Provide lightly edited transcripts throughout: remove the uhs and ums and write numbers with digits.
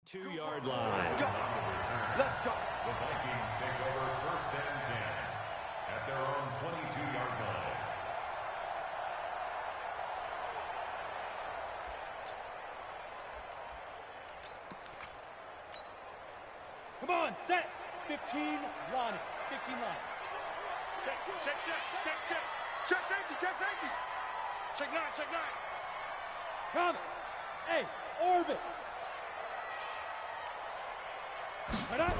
2-yard line. Let's go. Let's go. The Vikings take over 1st and 10 at their own 22-yard line. Come on, set. 15 line. 15 line. Check. Check safety, check safety. Check 9, check 9. Come. Hey, orbit. Right up.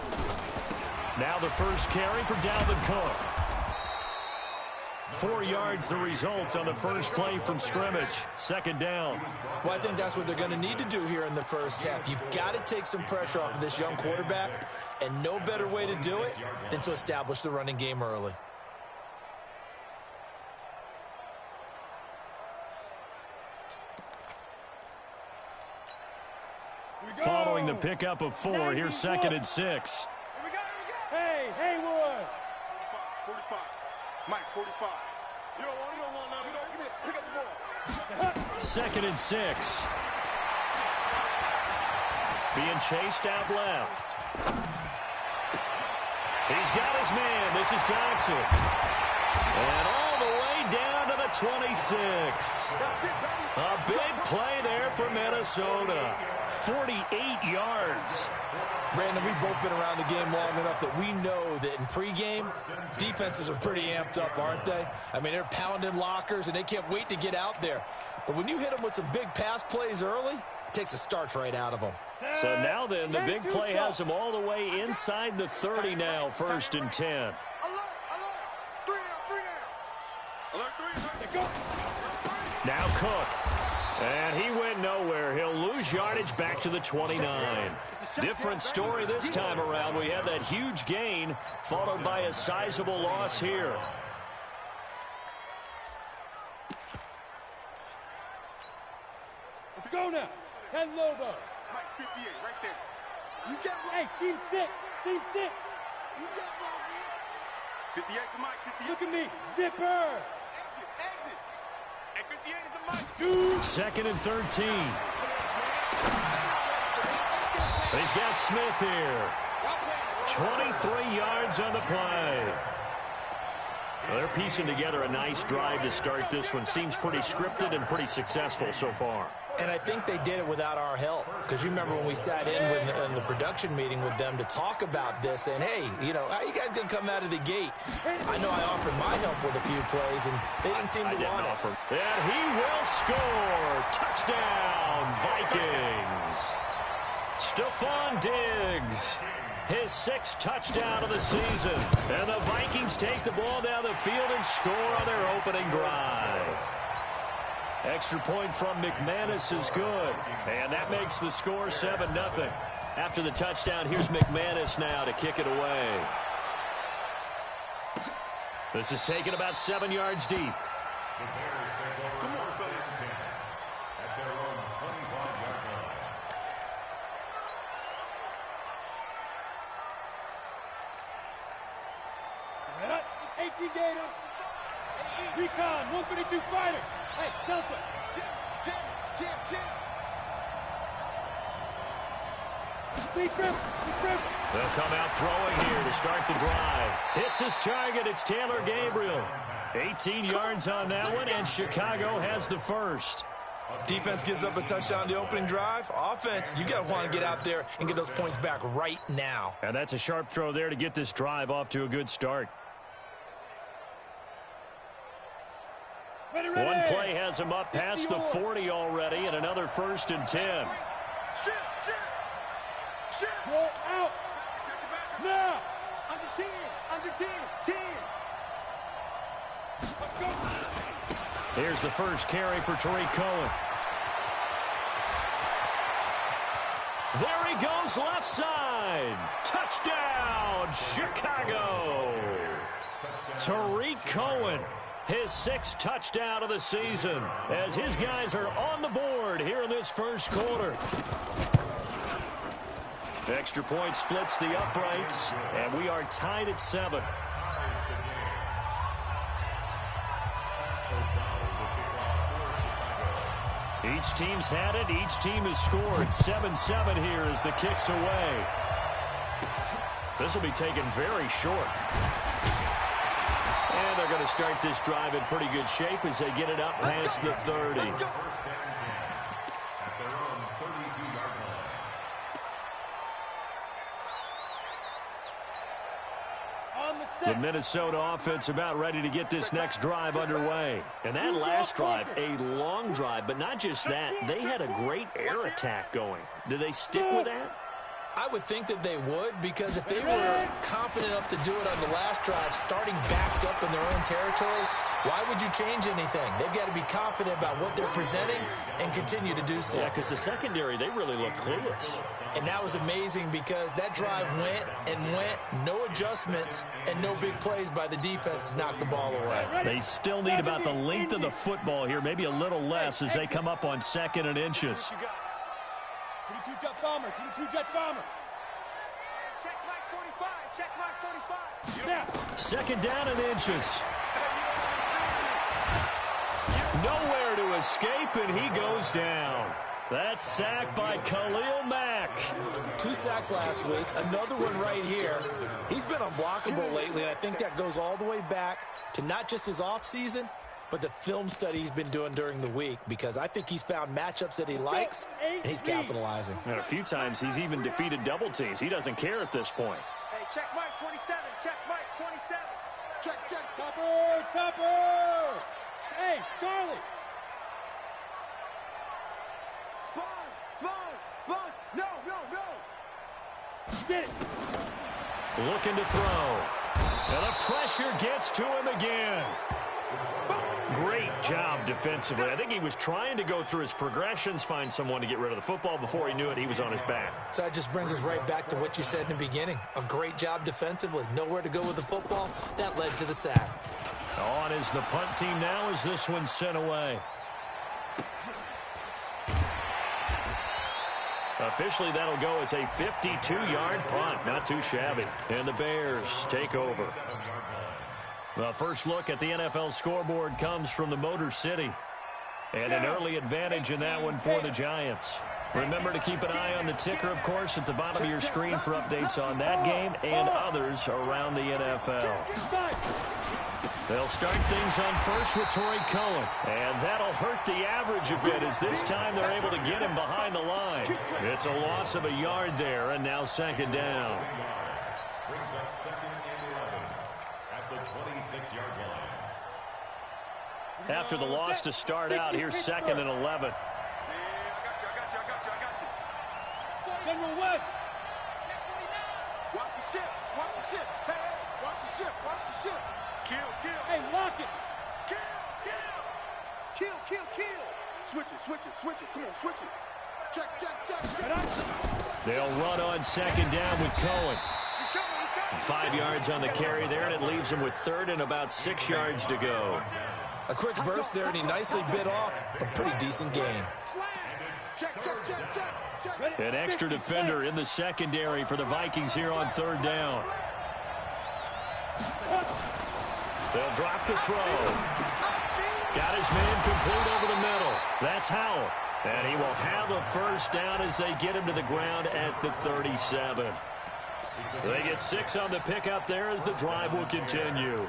Now the first carry for Dalvin Cook. 4 yards the result on the first play from scrimmage. 2nd down. Well, I think that's what they're going to need to do here in the first half. You've got to take some pressure off of this young quarterback, and no better way to do it than to establish the running game early. Following the pickup of 4, here's 2nd and 6. Here we go. Hey, Haywood. 45. Mike, 45. You don't want none. Give me, pick up the ball. 2nd and 6. Being chased out left. He's got his man. This is Johnson. And all the way down to the 26. A big play there for Minnesota. 48 yards. Brandon, we've both been around the game long enough that we know that in pregame, defenses are pretty amped up, aren't they? I mean, they're pounding lockers, and they can't wait to get out there. But when you hit them with some big pass plays early, it takes the starch right out of them. So now then, the big play has them all the way inside the 30 now, 1st and 10. Alert. 3 down. Alert, 3 down. Now Cook. And he went nowhere. He'll lose yardage back to the 29. Different story this time around. We had that huge gain followed by a sizable loss here. Let's go now. 10 Lobo. Mike, 58, right there. You got one. Hey, team 6. Team 6. You got one, man. 58 to Mike, 58. Look at me. Zipper. Exit. Hey, 58 is a Mike. 2nd and 13. He's got Smith here. 23 yards on the play. Well, they're piecing together a nice drive to start this one. Seems pretty scripted and pretty successful so far. And I think they did it without our help. Because you remember when we sat in the production meeting with them to talk about this, and hey, you know, how you guys going to come out of the gate? I know I offered my help with a few plays, and they didn't seem to want it. And he will score. Touchdown, Vikings. Stephon Diggs, his 6th touchdown of the season. And the Vikings take the ball down the field and score on their opening drive. Extra point from McManus is good. And that makes the score 7-0. After the touchdown, here's McManus now to kick it away. This is taken about 7 yards deep. Come on, fellas. At their own 25-yard line. 18 Gators. Recon, 132 fighter. Hey, Delta. Jim. Big grip. They'll come out throwing here to start the drive. Hits his target. It's Taylor Gabriel. 18 yards on that one, and Chicago has the first. Defense gives up a touchdown the opening drive. Offense, you got to want to get out there and get those points back right now. And that's a sharp throw there to get this drive off to a good start. Ready. One play has him up past the 40 already, and another 1st and 10. Shit. Roll out. Now. Under 10. Let's go. Here's the first carry for Tariq Cohen. There he goes, left side. Touchdown, Chicago. Tariq Cohen, his 6th touchdown of the season, as his guys are on the board here in this first quarter. Extra point splits the uprights, and we are tied at 7. Each team's had it. Each team has scored. 7-7 here as the kick's away. This will be taken very short. And they're going to start this drive in pretty good shape as they get it up past the 30. The Minnesota offense about ready to get this next drive underway. And that last drive, a long drive, but not just that. They had a great air attack going. Do they stick with that? I would think that they would, because if they were competent enough to do it on the last drive, starting backed up in their own territory, why would you change anything? They've got to be confident about what they're presenting and continue to do so. Yeah, because the secondary, they really look clueless. And that was amazing because that drive went and went, no adjustments, and no big plays by the defense to knock the ball away. They still need about the length of the football here, maybe a little less as they come up on 2nd and inches. 22 jet bomber, 22 jet bomber. Check Mike 45, check Mike 45. Second down and inches. Nowhere to escape, and he goes down. That's sacked by Khalil Mack. 2 sacks last week, another one right here. He's been unblockable lately, and I think that goes all the way back to not just his offseason, but the film study he's been doing during the week, because I think he's found matchups that he likes, and he's capitalizing. And a few times he's even defeated double teams. He doesn't care at this point. Hey, check Mike 27, check Mike 27. Check. Topper! Hey, Charlie! Sponge! No! Get it! Looking to throw. And the pressure gets to him again. Great job defensively. I think he was trying to go through his progressions, find someone to get rid of the football. Before he knew it, he was on his back. So that just brings us right back to what you said in the beginning. A great job defensively. Nowhere to go with the football. That led to the sack. On is the punt team now as this one's sent away. Officially, that'll go as a 52-yard punt. Not too shabby. And the Bears take over. The first look at the NFL scoreboard comes from the Motor City. And an early advantage in that one for the Giants. Remember to keep an eye on the ticker, of course, at the bottom of your screen for updates on that game and others around the NFL. They'll start things on first with Torrey Cohen. And that'll hurt the average a bit as this time they're able to get him behind the line. It's a loss of a yard there, and now 2nd down. Brings up 2nd and 11 at the 26-yard line. After the loss to start out, here's 2nd and 11. I got you. General West! Watch the ship. Hey, watch the ship. Kill. Hey, lock it! Kill. Switch it. Come on, switch it. Check. They'll run on 2nd down with Cohen. 5 yards on the carry there, and it leaves him with 3rd and about 6 yards to go. A quick burst there, and he nicely bit off a pretty decent gain. Check. An extra defender in the secondary for the Vikings here on 3rd down. They'll drop the throw. Got his man complete over the middle. That's Howell. And he will have a first down as they get him to the ground at the 37. They get 6 on the pickup there as the drive will continue.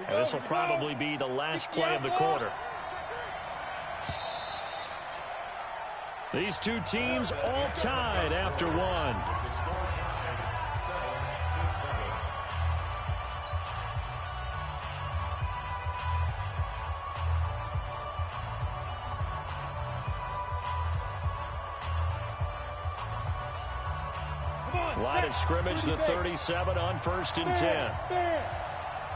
And this will probably be the last play of the quarter. These two teams all tied after one. Line of scrimmage, the 37 on 1st and 10.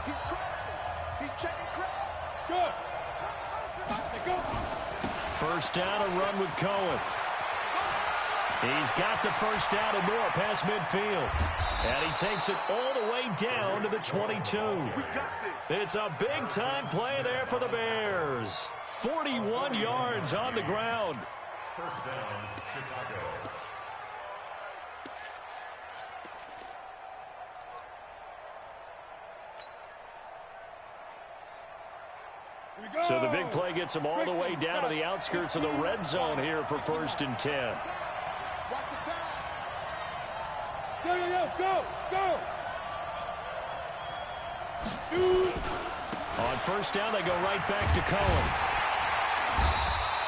He's crossing. He's checking crowd. Good. Go. First down, a run with Cohen. He's got the first down and more past midfield. And he takes it all the way down to the 22. It's a big-time play there for the Bears. 41 yards on the ground. First down, Chicago. So the big play gets them all the way down to the outskirts of the red zone here for 1st and 10. Watch the pass. Go. Shoot. On 1st down, they go right back to Cohen.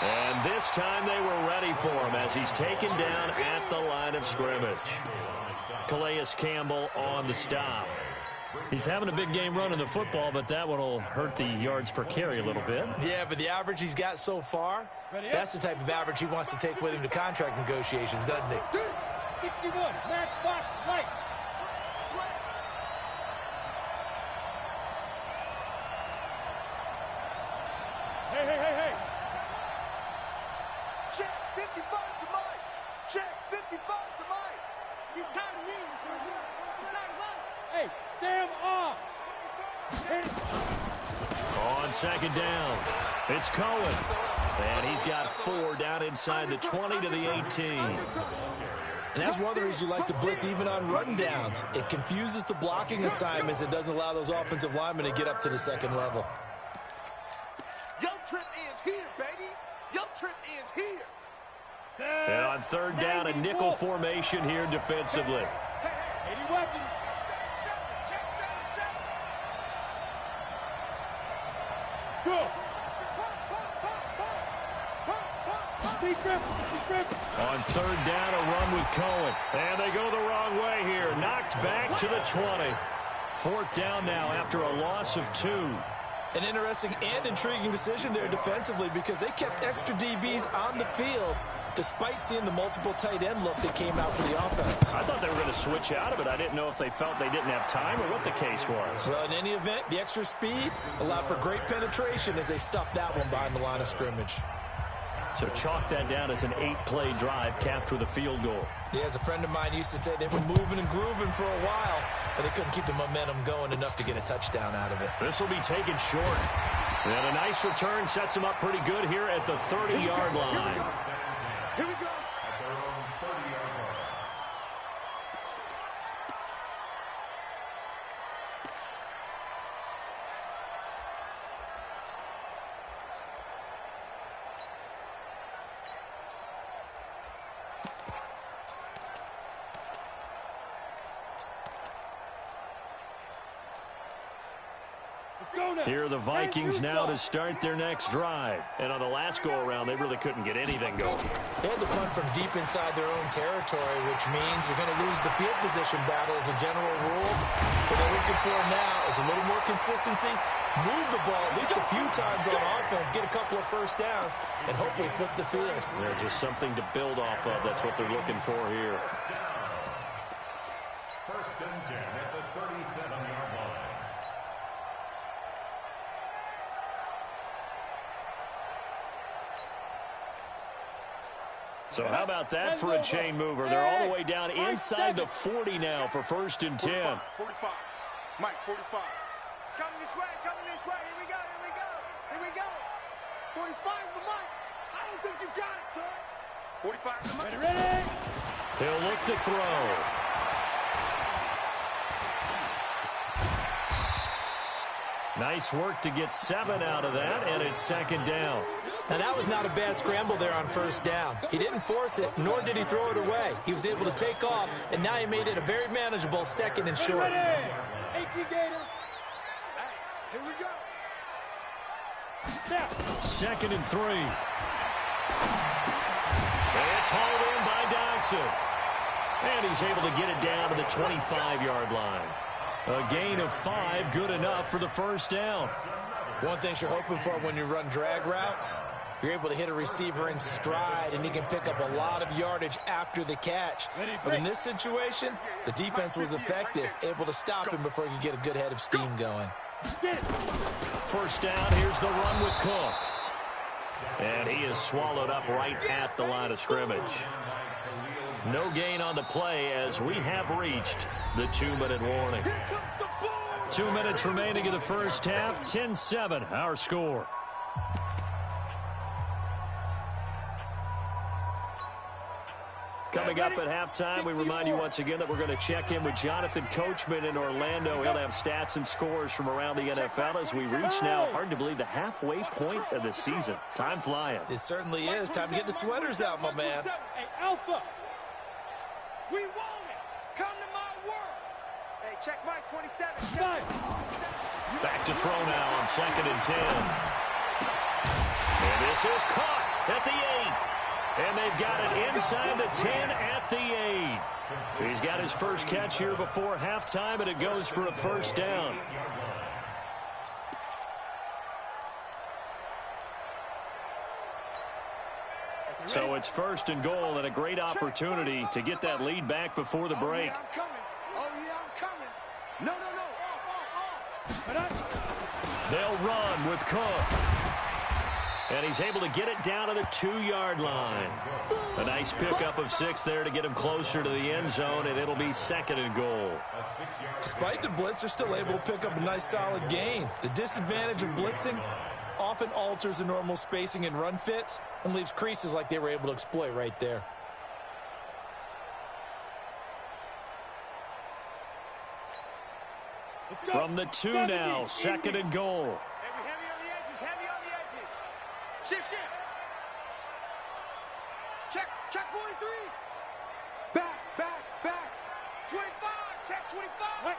And this time they were ready for him as he's taken down at the line of scrimmage. Calais Campbell on the stop. He's having a big game running the football, but that one will hurt the yards per carry a little bit. Yeah, but the average he's got so far, that's the type of average he wants to take with him to contract negotiations, doesn't he? 61, matchbox, right. Hey. Check 55 to Mike. Check 55 to Mike. He's tired of me. He's tired of us. Hey, Sam off. On 2nd down, it's Cohen. And he's got 4 down inside the 20 to the 18. And that's one of the reasons you like to blitz even on run downs. It confuses the blocking assignments. It doesn't allow those offensive linemen to get up to the 2nd level. Your trip is here, baby. Your trip is here. And on 3rd down, a nickel formation here defensively. 80 weapons. Go. On 3rd down, a run with Cohen. And they go the wrong way here. Knocked back to the 20. 4th down now after a loss of 2. An interesting and intriguing decision there defensively because they kept extra DBs on the field despite seeing the multiple tight end look that came out for the offense. I thought they were going to switch out of it. I didn't know if they felt they didn't have time or what the case was. Well, in any event, the extra speed allowed for great penetration as they stuffed that one behind the line of scrimmage. So chalk that down as an 8-play drive capped with a field goal. Yeah, as a friend of mine used to say, they were moving and grooving for a while, but they couldn't keep the momentum going enough to get a touchdown out of it. This will be taken short. And a nice return sets him up pretty good here at the 30-yard line. Here we go. At their own 30-yard line. Here are the Vikings now to start their next drive. And on the last go-around, they really couldn't get anything going. They had to punt from deep inside their own territory, which means you're going to lose the field position battle as a general rule. What they're looking for now is a little more consistency, move the ball at least a few times on offense, get a couple of 1st downs, and hopefully flip the field. Yeah, just something to build off of. That's what they're looking for here. 1st and 10 at the 37-yard line. So how about that for a chain mover? They're all the way down inside the 40 now for 1st and 10. 45. Mike, 45. Coming this way. Here we go. 45 is the Mike. I don't think you got it, son. 45 is the Mike. Ready? He'll look to throw. Nice work to get 7 out of that, and it's 2nd down. Now, that was not a bad scramble there on 1st down. He didn't force it, nor did he throw it away. He was able to take off, and now he made it a very manageable 2nd and short. 18 Gator. Hey, here we go. Snap. 2nd and 3. And it's hauled in by Dodson. And he's able to get it down to the 25-yard line. A gain of 5, good enough for the 1st down. One thing you're hoping for when you run drag routes, you're able to hit a receiver in stride, and he can pick up a lot of yardage after the catch. But in this situation, the defense was effective, able to stop him before he could get a good head of steam going. 1st down, here's the run with Cook. And he is swallowed up right at the line of scrimmage. No gain on the play as we have reached the 2-minute warning. 2 minutes remaining in the 1st half, 10-7, our score. Coming up at halftime, we remind you once again that we're going to check in with Jonathan Coachman in Orlando. He'll have stats and scores from around the NFL as we reach now, hard to believe, the halfway point of the season. Time flying. It certainly is. Time to get the sweaters out, my man. Hey, Alpha. We want it. Come to my world. Hey, check Mike 27. Back to throw now on 2nd and 10. And this is caught at the 8. And they've got it inside the 10 at the 8. He's got his first catch here before halftime, and it goes for a first down. So it's 1st and goal, and a great opportunity to get that lead back before the break. I'm coming. Oh, yeah, I'm coming. No. Off. They'll run with Cook. And he's able to get it down to the 2-yard line. A nice pickup of 6 there to get him closer to the end zone, and it'll be 2nd and goal. Despite the blitz, they're still able to pick up a nice solid gain. The disadvantage of blitzing often alters the normal spacing and run fits and leaves creases like they were able to exploit right there. From the 2 now, 2nd and goal. Heavy on the edges. Shift. Check 43. Back. 25. Check 25. What?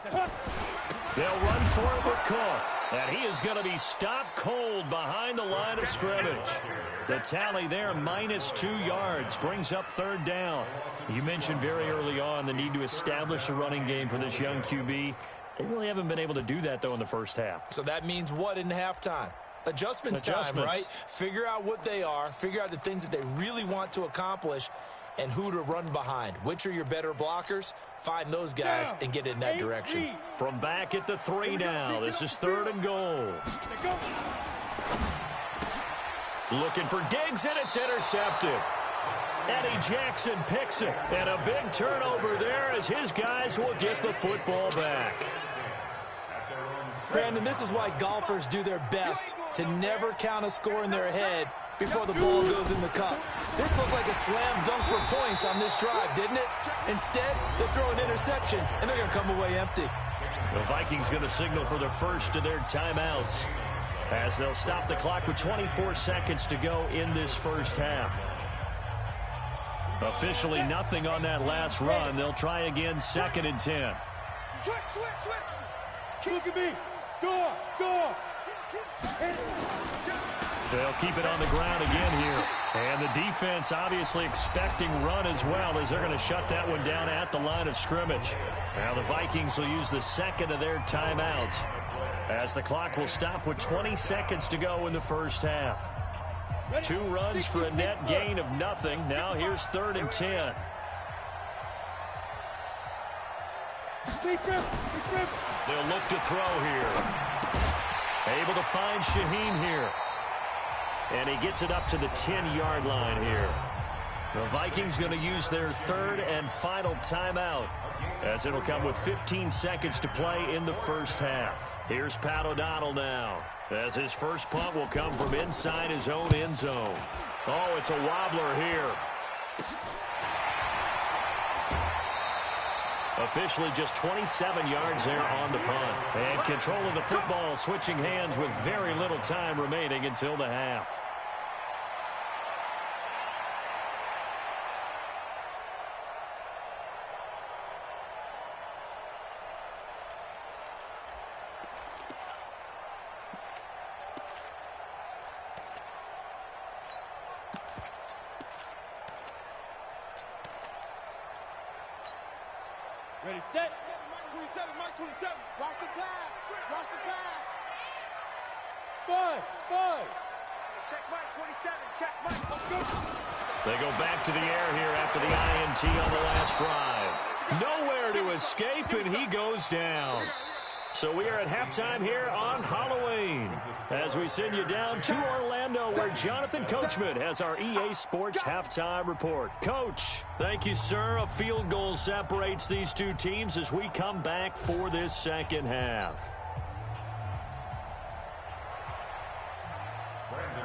25. They'll run for it with Cook. And he is going to be stopped cold behind the line of scrimmage. The tally there, -2 yards, brings up 3rd down. You mentioned very early on the need to establish a running game for this young QB. They really haven't been able to do that, though, in the first half. So that means what in halftime? Adjustments time, right? Figure out what they are, figure out the things that they really want to accomplish, and who to run behind. Which are your better blockers? Find those guys and get in that direction. From back at the 3 now, this is 3rd and goal. Looking for Diggs, and it's intercepted. Eddie Jackson picks it, and a big turnover there as his guys will get the football back. Brandon, this is why golfers do their best to never count a score in their head before the ball goes in the cup. This looked like a slam dunk for points on this drive, didn't it? Instead, they throw an interception, and they're going to come away empty. The Vikings going to signal for the first of their timeouts as they'll stop the clock with 24 seconds to go in this first half. Officially nothing on that last run. They'll try again, 2nd and 10. Switch. Look at me. Go. They'll keep it on the ground again here. And the defense obviously expecting run as well as they're going to shut that one down at the line of scrimmage. Now the Vikings will use the 2nd of their timeouts as the clock will stop with 20 seconds to go in the first half. 2 runs for a net gain of nothing. Now here's 3rd and 10. They'll look to throw here. Able to find Shaheen here. And he gets it up to the 10-yard line here. The Vikings going to use their 3rd and final timeout as it'll come with 15 seconds to play in the first half. Here's Pat O'Donnell now as his first punt will come from inside his own end zone. Oh, it's a wobbler here. Officially just 27 yards there on the punt. And control of the football switching hands with very little time remaining until the half. Ready, set. Mike 27. Watch the pass. 5. Check Mike 27. Check Mike. Let's go. They go back to the air here after the INT on the last drive. Nowhere to escape, and he goes down. So we are at halftime here on Halloween as we send you down to Orlando where Jonathan Coachman has our EA Sports halftime report. Coach, thank you, sir. A field goal separates these two teams as we come back for this second half. Brandon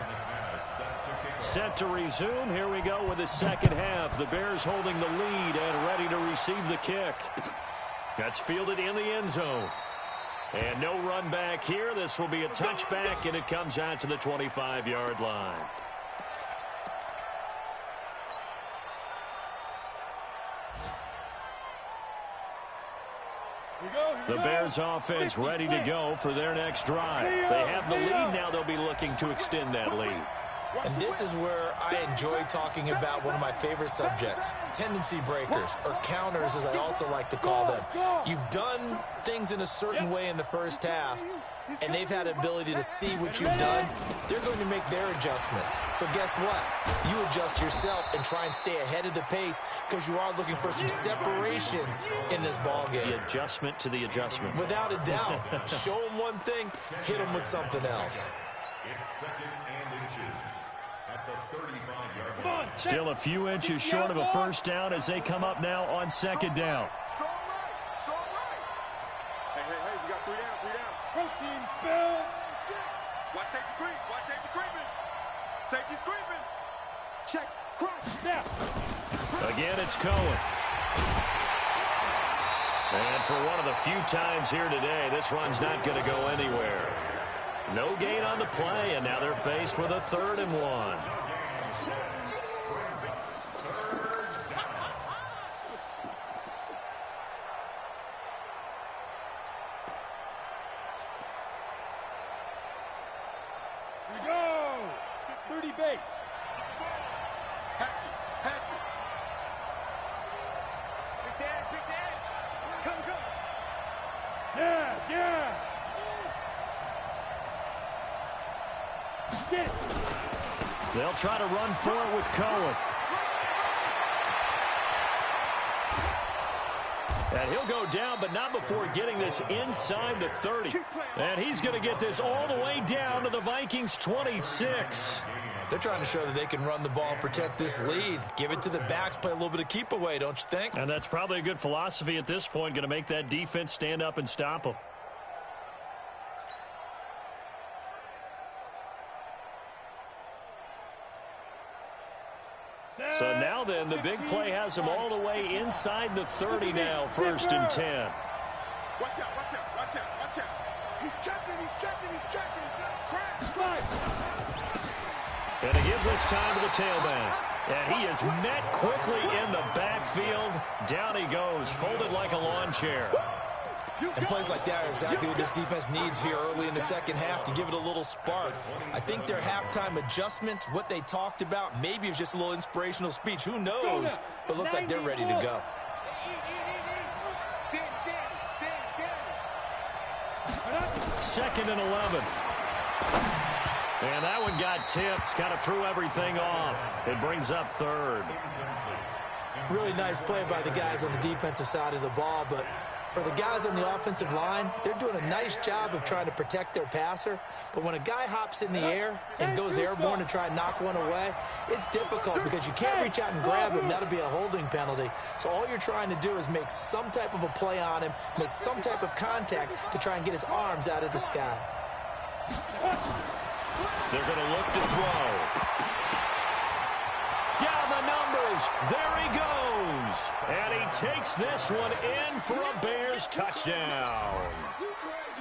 Set to resume. Here we go with the second half. The Bears holding the lead and ready to receive the kick. That's fielded in the end zone. And no run back here. This will be a touchback, and it comes out to the 25-yard line. The Bears offense ready to go for their next drive. They have the lead now. They'll be looking to extend that lead. And this is where I enjoy talking about one of my favorite subjects, tendency breakers, or counters as I also like to call them. You've done things in a certain way in the first half, and they've had the ability to see what you've done. They're going to make their adjustments. So guess what? You adjust yourself and try and stay ahead of the pace because you are looking for some separation in this ball game. The adjustment to the adjustment. Without a doubt. Show them one thing, hit them with something else. It's second and inches at the 35-yard line. Still a few inches short of a first down as they come up now on second down. Strong right. Strong right. Hey, we got 3 down, 3 down. Protein spill. Watch safety creep. Watch safety creeping. Safety's creeping. Check. Cross. Now. Again, it's Cohen. And for one of the few times here today, this run's not going to go anywhere. No gain on the play, and now they're faced with a 3rd and 1. We go. 30 base. Hatchet. Hatchet. Big edge. Come. Yes. Get it. They'll try to run for it with Cohen. And he'll go down, but not before getting this inside the 30. And he's going to get this all the way down to the Vikings 26. They're trying to show that they can run the ball and protect this lead. Give it to the backs, play a little bit of keep away, don't you think? And that's probably a good philosophy at this point, going to make that defense stand up and stop them. So now then, the big play has them all the way inside the 30 now, 1st and 10. Watch out. He's checking. Crash. And to give this time to the tailback. And he is met quickly in the backfield. Down he goes, folded like a lawn chair. And plays like that are exactly what this defense needs here early in the second half to give it a little spark. I think their halftime adjustment, what they talked about, maybe it was just a little inspirational speech. Who knows? But looks like they're ready to go. Second and 11. And that one got tipped, kind of threw everything off. It brings up 3rd. Really nice play by the guys on the defensive side of the ball, but for the guys on the offensive line, they're doing a nice job of trying to protect their passer. But when a guy hops in the air and goes airborne to try and knock one away, it's difficult because you can't reach out and grab him. That'll be a holding penalty. So all you're trying to do is make some type of a play on him, make some type of contact to try and get his arms out of the sky. They're going to look to throw. Down the numbers. There he goes. And he takes this one in for a Bears touchdown.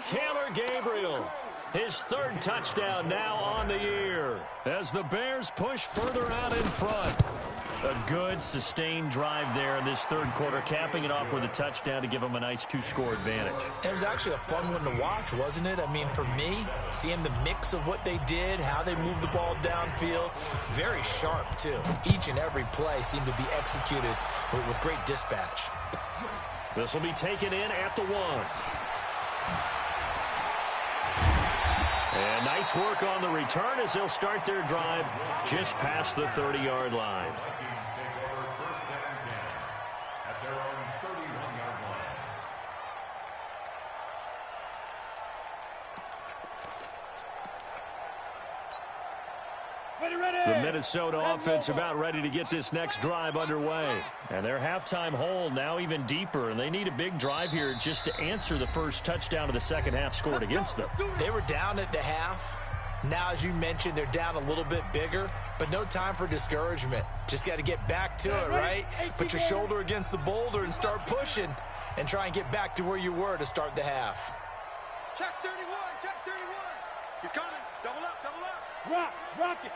Taylor Gabriel, his 3rd touchdown now on the year as the Bears push further out in front. A good, sustained drive there in this 3rd quarter, capping it off with a touchdown to give them a nice 2-score advantage. It was actually a fun one to watch, wasn't it? I mean, for me, seeing the mix of what they did, how they moved the ball downfield, very sharp, too. Each and every play seemed to be executed with great dispatch. This will be taken in at the 1. And nice work on the return as they'll start their drive just past the 30-yard line. The Minnesota offense about ready to get this next drive underway. And their halftime hole now even deeper, and they need a big drive here just to answer the first touchdown of the second half scored against them. They were down at the half. Now, as you mentioned, they're down a little bit bigger, but no time for discouragement. Just got to get back to it, right? Put your shoulder against the boulder and start pushing and try and get back to where you were to start the half. Check 31, check 31. He's coming. Double up, double up. Rock it.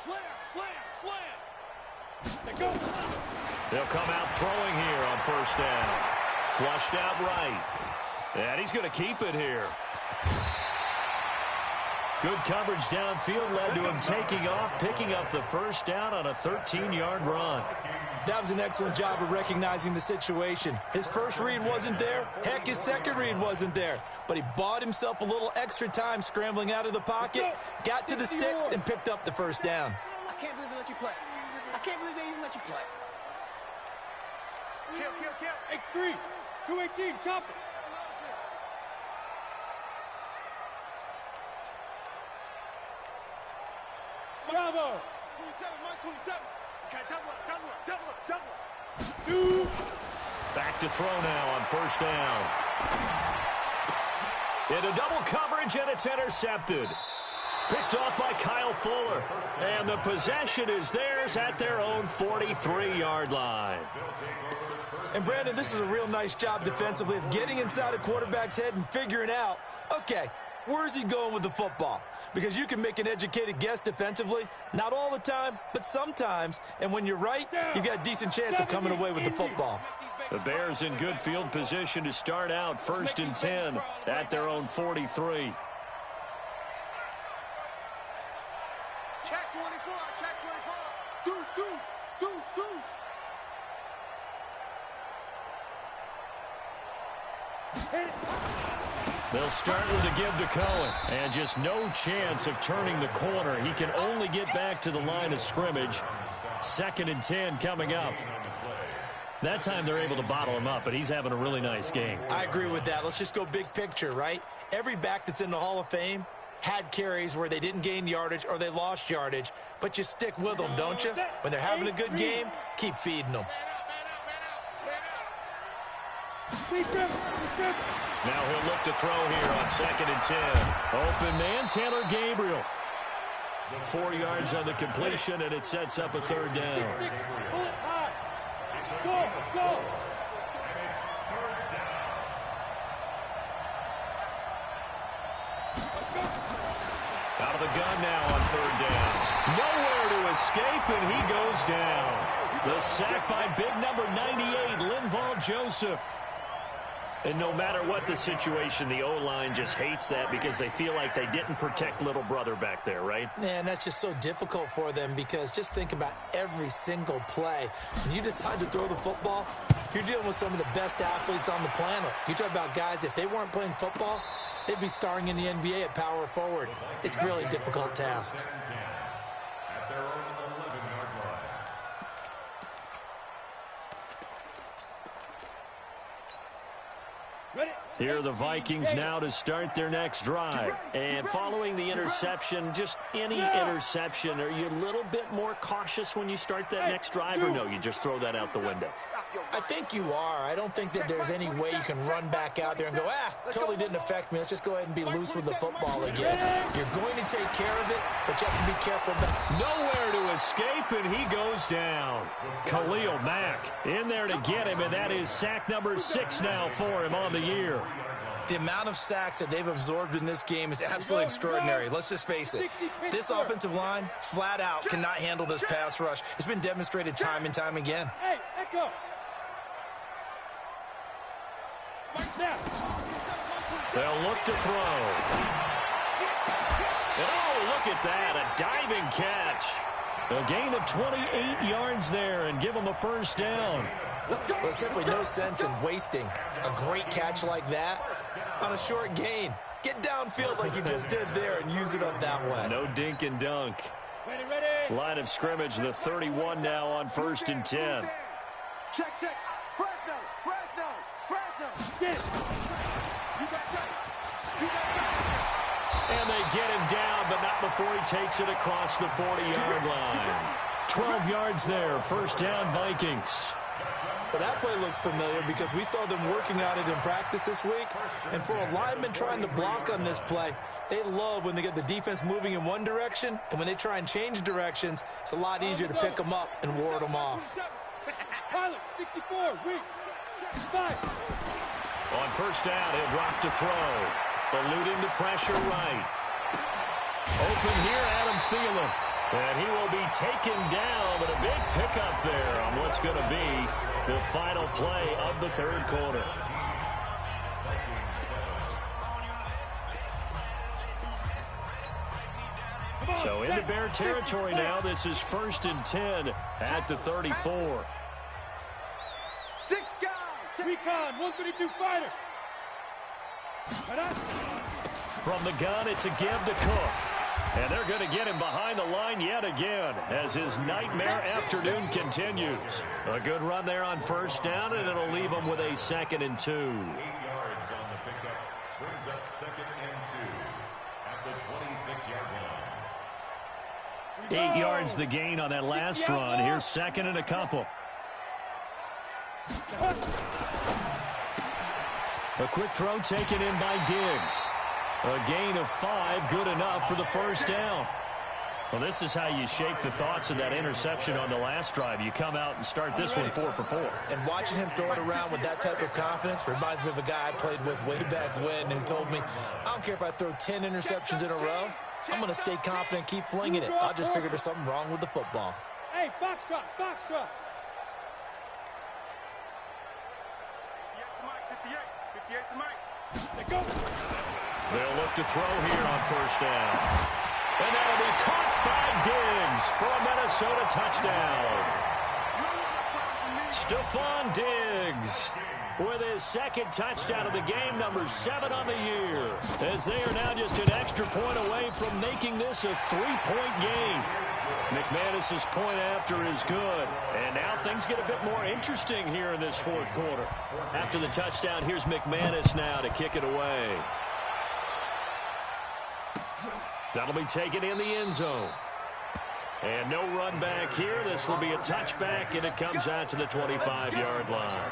Slam, slam, slam. Let go. They'll come out throwing here on first down. Flushed out right. And he's going to keep it here. Good coverage downfield led to him taking off, picking up the first down on a 13-yard run. That was an excellent job of recognizing the situation. His first read wasn't there. Heck, his second read wasn't there. But he bought himself a little extra time scrambling out of the pocket, got to the sticks, and picked up the first down. I can't believe they let you play. I can't believe they even let you play. Kill. X3. 218. Chop it. Bravo. 27, Mike, 27. Okay, double up. Back to throw now on first down. Into double coverage, and it's intercepted. Picked off by Kyle Fuller. And the possession is theirs at their own 43-yard line. And, Brandon, this is a real nice job defensively of getting inside a quarterback's head and figuring out, okay, where's he going with the football? Because you can make an educated guess defensively, not all the time, but sometimes. And when you're right, you've got a decent chance of coming away with the football. The Bears in good field position to start out first and 10 at their own 43. Check 24, check 24. Deuce. They'll start with a give to Cohen. And just no chance of turning the corner. He can only get back to the line of scrimmage. Second and 10 coming up. That time they're able to bottle him up, but he's having a really nice game. I agree with that. Let's just go big picture, right? Every back that's in the Hall of Fame had carries where they didn't gain yardage or they lost yardage, but you stick with them, don't you? When they're having a good game, keep feeding them. Now he'll look to throw here on second and 10. Open man, Taylor Gabriel. 4 yards on the completion, and it sets up a third down. Go. Out of the gun now on third down. Nowhere to escape, and he goes down. The sack by big number 98, Linval Joseph. And no matter what the situation, the O-line just hates that because they feel like they didn't protect little brother back there, right? Man, that's just so difficult for them because just think about every single play. When you decide to throw the football, you're dealing with some of the best athletes on the planet. You talk about guys, if they weren't playing football, they'd be starring in the NBA at power forward. It's a really difficult task. At their own 11-yard line. Here are the Vikings now to start their next drive. And following the interception, just any interception, are you a little bit more cautious when you start that next drive, or no, you just throw that out the window? I think you are. I don't think that there's any way you can run back out there and go, totally didn't affect me. Let's just go ahead and be loose with the football again. You're going to take care of it, but you have to be careful. Nowhere to escape, and he goes down. Khalil Mack in there to get him, and that is sack number 6 now for him on the year. The amount of sacks that they've absorbed in this game is absolutely extraordinary. Let's just face it. This offensive line, flat out, cannot handle this pass rush. It's been demonstrated time and time again. Hey, Echo. They'll look to throw. Oh, look at that, a diving catch. A gain of 28 yards there and give them a first down. There's simply no sense in wasting a great catch like that on a short gain. Get downfield like you just did there and use it up that way. No dink and dunk. Ready. Line of scrimmage, the 31 now on first and 10. Check. Fresno. Get. And they get him down, but not before he takes it across the 40-yard line. 12 yards there, first down Vikings. Well, that play looks familiar because we saw them working on it in practice this week. And for a lineman trying to block on this play, they love when they get the defense moving in one direction. And when they try and change directions, it's a lot easier to pick them up and ward them off. Pilot, 64, weak. 5. On first down, he'll drop to throw. Eluding the pressure right. Open here, Adam Thielen. And he will be taken down, but a big pickup there on what's going to be the final play of the third quarter. So into Bear territory now. This is 1st and 10 at the 34. 6 guys. Recon, 132 fighter. From the gun, it's a give to Cook. And they're going to get him behind the line yet again as his nightmare afternoon continues. A good run there on first down, and it'll leave him with a 2nd and 2. 8 yards on the pickup. Brings up 2nd and 2 at the 26-yard line. 8 yards the gain on that last run. Here's 2nd and a couple. A quick throw taken in by Diggs. A gain of 5, good enough for the first down. Well, this is how you shake the thoughts of that interception on the last drive. You come out and start this one 4 for 4. And watching him throw it around with that type of confidence reminds me of a guy I played with way back when who told me, I don't care if I throw 10 interceptions in a row. I'm going to stay confident, keep flinging it. I just figured there's something wrong with the football. Hey, foxtrot, foxtrot. 58 to Mike. Let go. They'll look to throw here on first down. And that'll be caught by Diggs for a Minnesota touchdown. Stephon Diggs with his 2nd touchdown of the game, number 7 on the year, as they are now just an extra point away from making this a 3-point game. McManus's point after is good, and now things get a bit more interesting here in this 4th quarter. After the touchdown, here's McManus now to kick it away. That'll be taken in the end zone. And no run back here. This will be a touchback, and it comes out to the 25-yard line.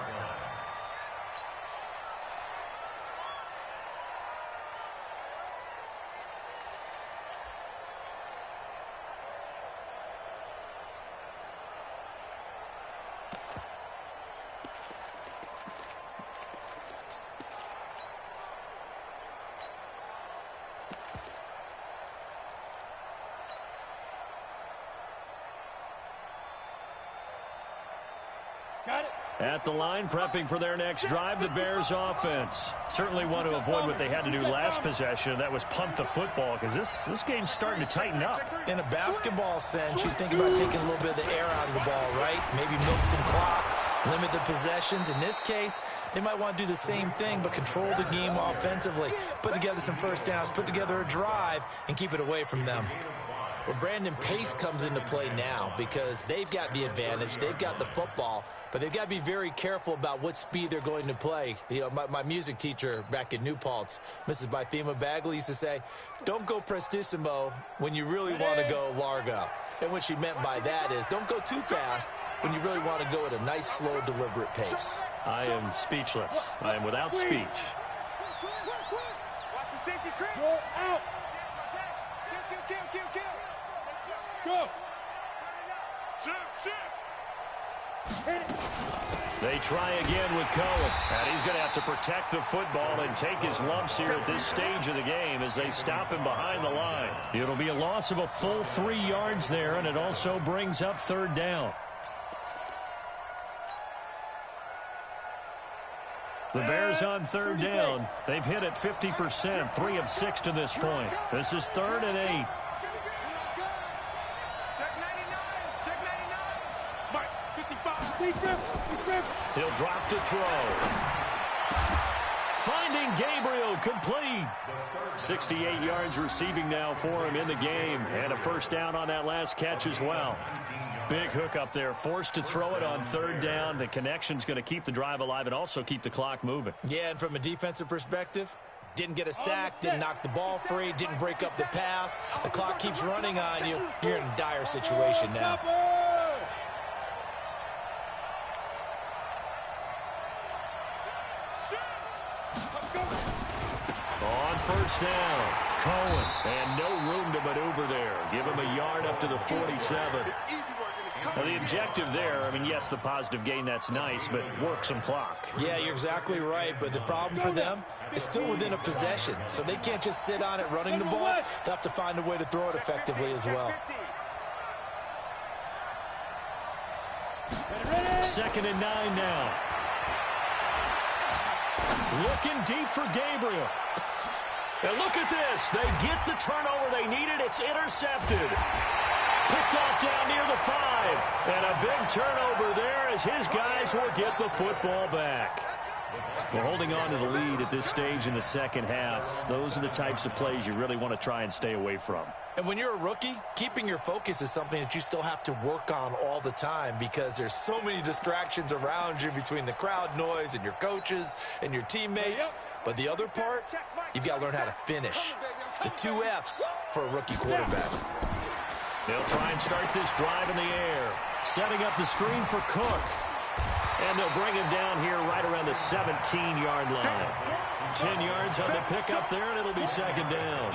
At the line, prepping for their next drive, the Bears offense. Certainly want to avoid what they had to do last possession. That was punt the football, because this game's starting to tighten up. In a basketball sense, you think about taking a little bit of the air out of the ball, right? Maybe milk some clock, limit the possessions. In this case, they might want to do the same thing, but control the game offensively. Put together some first downs, put together a drive, and keep it away from them. Well, Brandon, pace comes into play now because they've got the advantage. They've got the football, but they've got to be very careful about what speed they're going to play. You know, my music teacher back in New Paltz, Mrs. Bythema Bagley, used to say, don't go prestissimo when you really want to go largo. And what she meant by that is don't go too fast when you really want to go at a nice, slow, deliberate pace. I am speechless. I am without speech. Watch the safety creep. Go out. Kill. Go. Shoot. Hit it. They try again with Cohen. And he's going to have to protect the football and take his lumps here at this stage of the game as they stop him behind the line. It'll be a loss of a full 3 yards there, and it also brings up 3rd down. The Bears on 3rd down. They've hit it 50%, 3 of 6 to this point. This is 3rd and 8. Check 99. Mike, 55. Please grip. He'll drop to throw. Finding Gabriel complete. 68 yards receiving now for him in the game. And a first down on that last catch as well. Big hook up there. Forced to throw it on 3rd down. The connection's going to keep the drive alive and also keep the clock moving. Yeah, and from a defensive perspective, didn't get a sack, didn't knock the ball free, didn't break up the pass. The clock keeps running on you. You're in a dire situation now. On first down, Cohen. And no room to maneuver there. Give him a yard up to the 47. Now, the objective there, I mean, yes, the positive gain, that's nice, but work some clock. Yeah, you're exactly right, but the problem for them is still within a possession, so they can't just sit on it running the ball. They'll have to find a way to throw it effectively as well. 2nd and 9 now. Looking deep for Gabriel. And look at this. They get the turnover they needed. It's intercepted. Picked off down near the 5. And a big turnover there as his guys will get the football back. Well, holding on to the lead at this stage in the second half, those are the types of plays you really want to try and stay away from. And when you're a rookie, keeping your focus is something that you still have to work on all the time because there's so many distractions around you between the crowd noise and your coaches and your teammates. But the other part, you've got to learn how to finish. The 2 F's for a rookie quarterback. They'll try and start this drive in the air. Setting up the screen for Cook. And they'll bring him down here right around the 17-yard line. 10 yards on the pickup there, and it'll be 2nd down.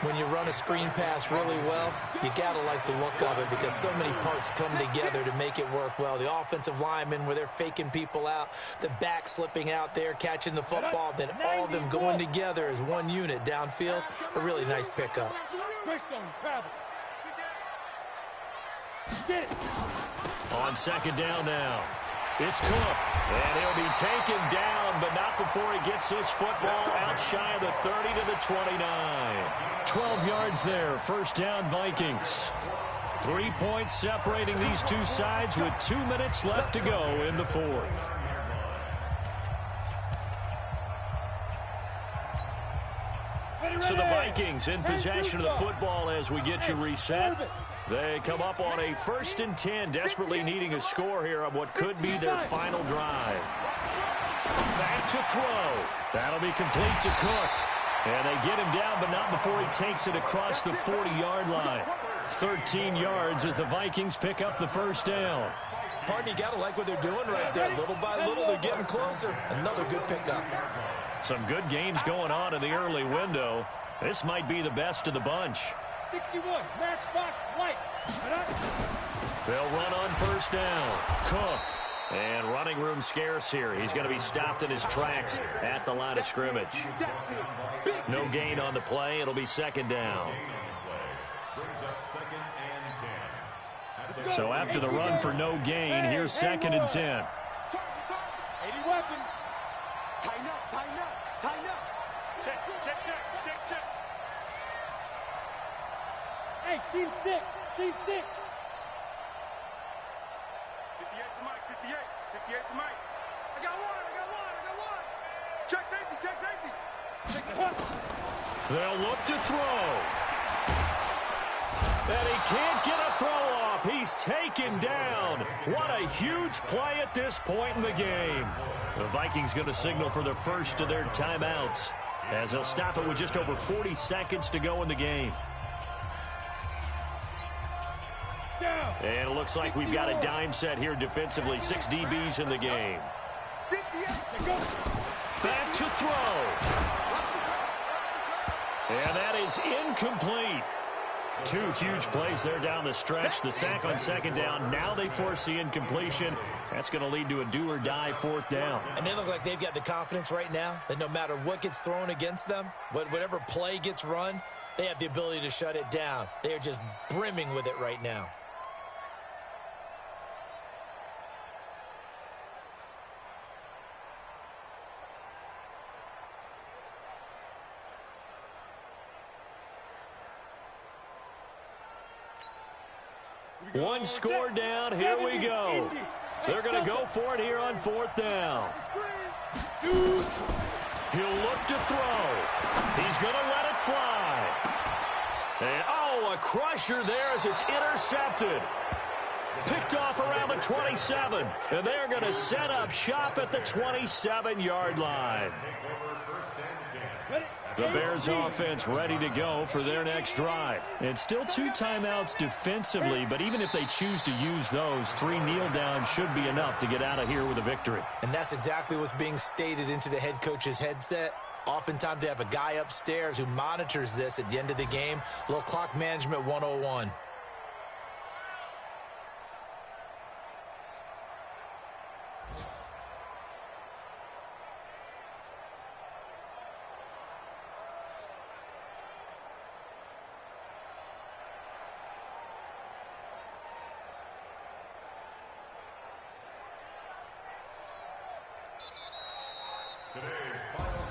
When you run a screen pass really well, you got to like the look of it because so many parts come together to make it work well. The offensive linemen, where they're faking people out, the back slipping out there, catching the football, then all of them going together as one unit downfield. A really nice pickup. On 2nd down now. It's Cook, and he'll be taken down, but not before he gets this football out shy of the 30 to the 29. 12 yards there, 1st down Vikings. 3 points separating these two sides with 2 minutes left to go in the 4th. So the Vikings in possession of the football as we get you reset. They come up on a 1st and 10, desperately needing a score here on what could be their final drive. Back to throw. That'll be complete to Cook. And they get him down, but not before he takes it across the 40-yard line. 13 yards as the Vikings pick up the 1st down. Pardon, you got to like what they're doing right there. Little by little, they're getting closer. Another good pickup. Some good games going on in the early window. This might be the best of the bunch. 61, matchbox lights. They'll run on 1st down. Cook. And running room scarce here. He's going to be stopped in his tracks at the line of scrimmage. No gain on the play. It'll be 2nd down. So after the run for no gain, here's 2nd and 10. 80 weapon. Tighten up, tighten up, tighten up. Check, check, check, check, check. Hey, seam 6, seam 6. 58 for Mike, 58. 58 for Mike. I got one, I got one, I got one. Check safety, check safety. Check the hook. They'll look to throw. And he can't get a throw off. He's taken down. What a huge play at this point in the game. The Vikings going to signal for the first of their timeouts as they'll stop it with just over 40 seconds to go in the game. And it looks like we've got a dime set here defensively. 6 DBs in the game. Back to throw. And that is incomplete. 2 huge plays there down the stretch. The sack on 2nd down. Now they force the incompletion. That's going to lead to a do-or-die 4th down. And they look like they've got the confidence right now that no matter what gets thrown against them, whatever play gets run, they have the ability to shut it down. They are just brimming with it right now. One score down. Here we go. They're going to go for it here on 4th down. He'll look to throw. He's going to let it fly. And, oh, a crusher there as it's intercepted. Picked off around the 27. And they're going to set up shop at the 27-yard line. The Bears offense ready to go for their next drive. And still 2 timeouts defensively, but even if they choose to use those, 3 kneel downs should be enough to get out of here with a victory. And that's exactly what's being stated into the head coach's headset. Oftentimes they have a guy upstairs who monitors this at the end of the game. A little clock management 101.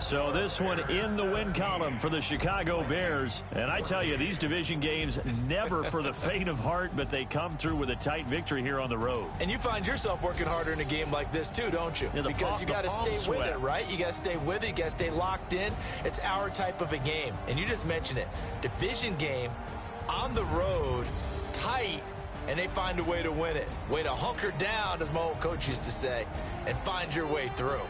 So this one in the win column for the Chicago Bears. And I tell you, these division games never for the faint of heart, but they come through with a tight victory here on the road. And you find yourself working harder in a game like this too, don't you? Yeah, because you got to stay with it, right? You got to stay with it. You got to stay locked in. It's our type of a game. And you just mentioned it. Division game on the road, tight, and they find a way to win it. Way to hunker down, as my old coach used to say, and find your way through.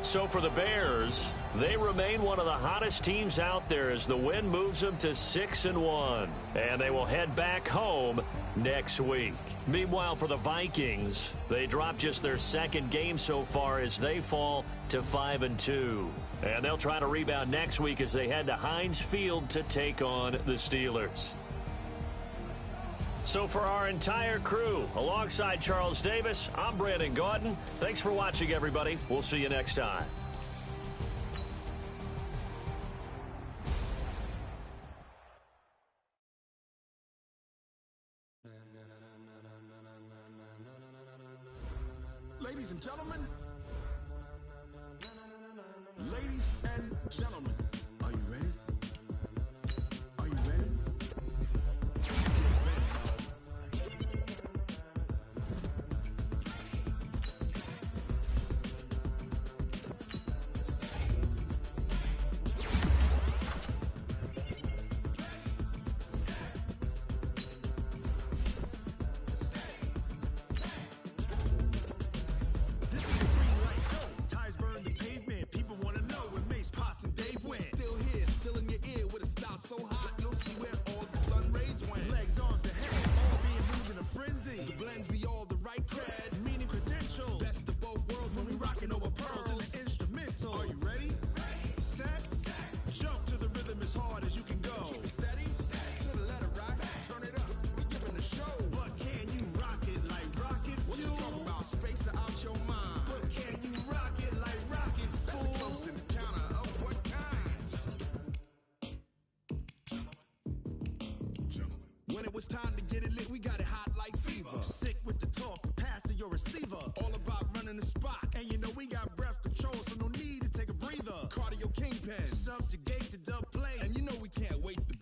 So for the Bears, they remain one of the hottest teams out there as the win moves them to 6-1. And they will head back home next week. Meanwhile, for the Vikings, they dropped just their second game so far as they fall to 5-2. And they'll try to rebound next week as they head to Heinz Field to take on the Steelers. So for our entire crew, alongside Charles Davis, I'm Brandon Gaudin. Thanks for watching, everybody. We'll see you next time. Ladies and gentlemen, ladies and gentlemen, are you ready? Are you ready? When it was time to get it lit, we got it hot like fever. Sick with the talk, passing your receiver. All about running the spot. And you know we got breath control, so no need to take a breather. Cardio kingpin, subjugate the dub play. And you know we can't wait to